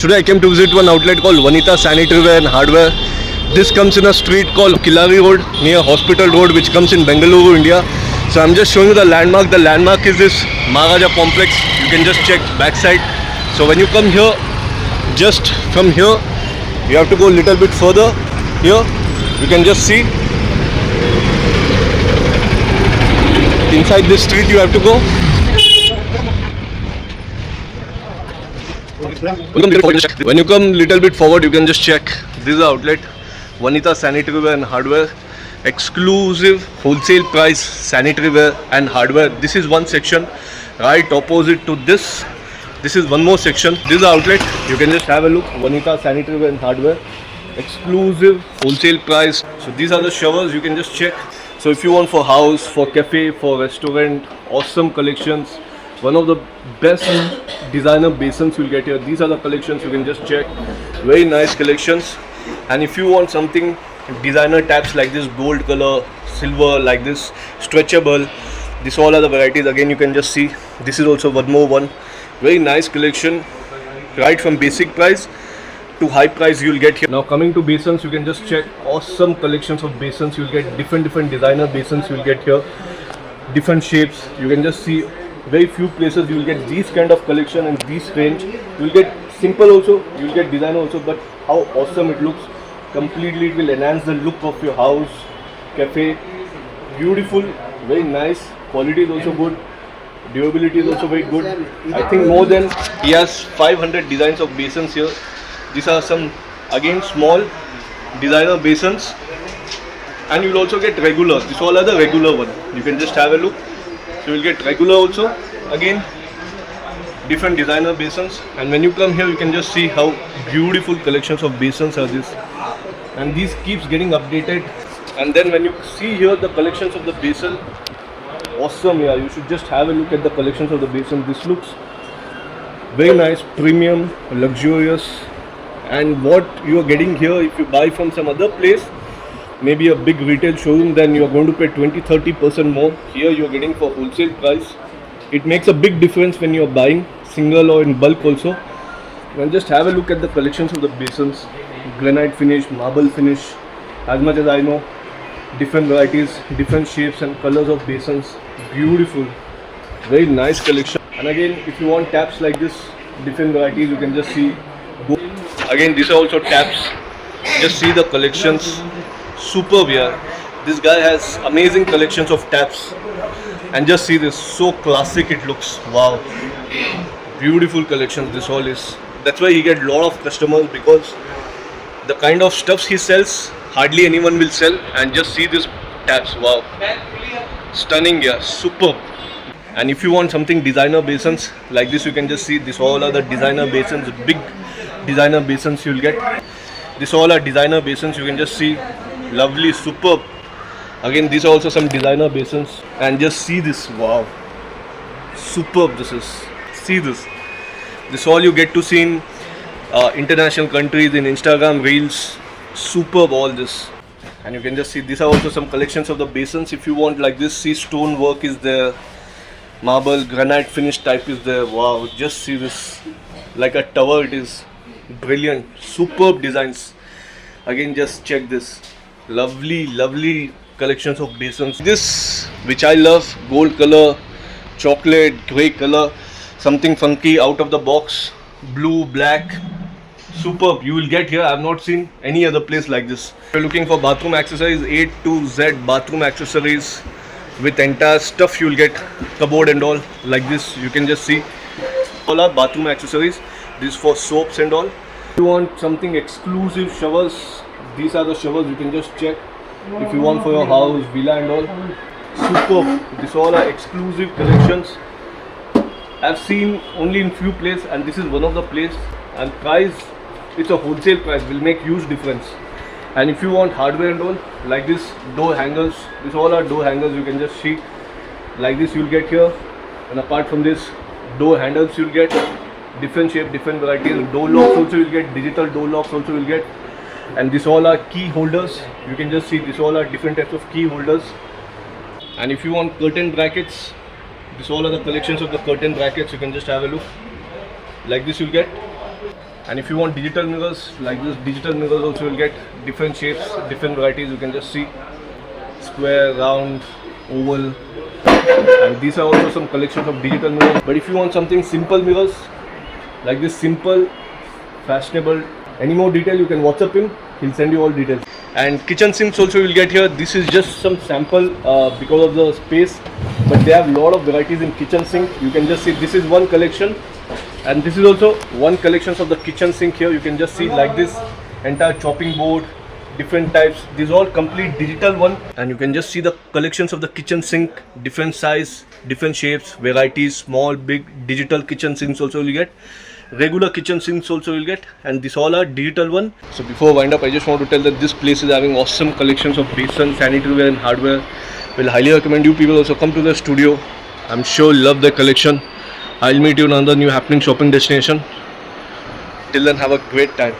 Today I came to visit one outlet called Vanita Sanitaryware and Hardware. This comes in a street called Kilari Road near Hospital Road, which comes in Bengaluru, India. So I'm just showing you the landmark. The landmark is this Maharaja complex. You can just check backside. So when you come here, just from here, you have to go a little bit further. Here, you can just see. Inside this street you have to go. When you come little bit forward, you can just check. This is the outlet, Vanita Sanitaryware and Hardware, exclusive wholesale price sanitaryware and hardware. This is one section. Right opposite to this, this is one more section. This is the outlet. You can just have a look. Vanita Sanitaryware and Hardware, exclusive wholesale price. So these are the showers. You can just check. So if you want for house, for cafe, for restaurant, awesome collections. One of the best designer basins you'll get here. These are the collections, you can just check. Very nice collections. And if you want something designer taps like this, gold color, silver, like this, stretchable, this all are the varieties. Again, you can just see. This is also one more one. Very nice collection. Right from basic price to high price you'll get here. Now coming to basins, you can just check. Awesome collections of basins. You'll get different designer basins you'll get here. Different shapes. You can just see. Very few places you will get these kind of collection and this range. You will get simple also, you will get designer also, but how awesome it looks. Completely it will enhance the look of your house, cafe. Beautiful, very nice. Quality is also good. Durability is also very good. I think more than he has 500 designs of basins here. These are some again small designer basins, and you will also get regular. These all are the regular one. You can just have a look. So you will get regular also, again different designer basins. And when you come here, you can just see how beautiful collections of basins are this, and these keeps getting updated. And then when you see here the collections of the basin, awesome. Yeah, you should just have a look at the collections of the basin. This looks very nice, premium, luxurious. And what you are getting here, if you buy from some other place, maybe a big retail showroom, then you are going to pay 20-30% more. Here you are getting for wholesale price. It makes a big difference when you are buying single or in bulk also. And just have a look at the collections of the basins. Granite finish, marble finish. As much as I know, different varieties, different shapes and colors of basins. Beautiful, very nice collection. And again, if you want taps like this, different varieties, you can just see. Again, these are also taps. Just see the collections. Superb here. This guy has amazing collections of taps, and just see this, so classic it looks. Wow, beautiful collections this all is. That's why he get lot of customers, because the kind of stuffs he sells hardly anyone will sell. And just see this taps. Wow, stunning. Yeah, superb. And if you want something designer basins like this, you can just see. This all are the designer basins, big designer basins you'll get. This all are designer basins. You can just see. Lovely, superb. Again, these are also some designer basins, and just see this. Wow, superb. This is, see this. This all you get to see in international countries, in Instagram reels. Superb all this. And you can just see, these are also some collections of the basins. If you want like this, see, stone work is there, marble, granite finish type is there. Wow, just see this, like a tower it is. Brilliant, superb designs. Again, just check this. Lovely collections of basins. This, which I love, gold color, chocolate, grey color, something funky, out of the box, blue, black. Superb. You will get here. I have not seen any other place like this. If you're looking for bathroom accessories, A to Z bathroom accessories with entire stuff, you will get cupboard and all like this. You can just see all our bathroom accessories. This for soaps and all. If you want something exclusive, showers, these are the showers. You can just check. If you want for your house, villa and all, superb. These all are exclusive collections. I've seen only in few places, and this is one of the place. And price, it's a wholesale price, will make huge difference. And if you want hardware and all, like this, door hangers, these all are door hangers. You can just see like this you'll get here. And apart from this, door handles you'll get, different shape, different varieties. Door locks also you'll get, digital door locks also you'll get. And these all are key holders. You can just see, these all are different types of key holders. And if you want curtain brackets, these all are the collections of the curtain brackets. You can just have a look. Like this you'll get. And if you want digital mirrors like this, digital mirrors also will get different shapes, different varieties. You can just see square, round, oval, and these are also some collections of digital mirrors. But if you want something simple mirrors like this, simple, fashionable, any more detail, you can WhatsApp him. He'll send you all details. And kitchen sinks also you will get here. This is just some sample because of the space, but they have a lot of varieties in kitchen sink. You can just see this is one collection, and this is also one collection of the kitchen sink. Here you can just see like this entire chopping board, different types. These all complete digital one, and you can just see the collections of the kitchen sink, different size, different shapes, varieties, small, big, digital kitchen sinks also you get. Regular kitchen sinks also you'll get, and these all are digital one. So before wind up, I just want to tell that this place is having awesome collections of basin, sanitary ware and hardware. Will highly recommend you people also come to the studio. I'm sure you'll love the collection. I'll meet you in another new happening shopping destination. Till then, have a great time.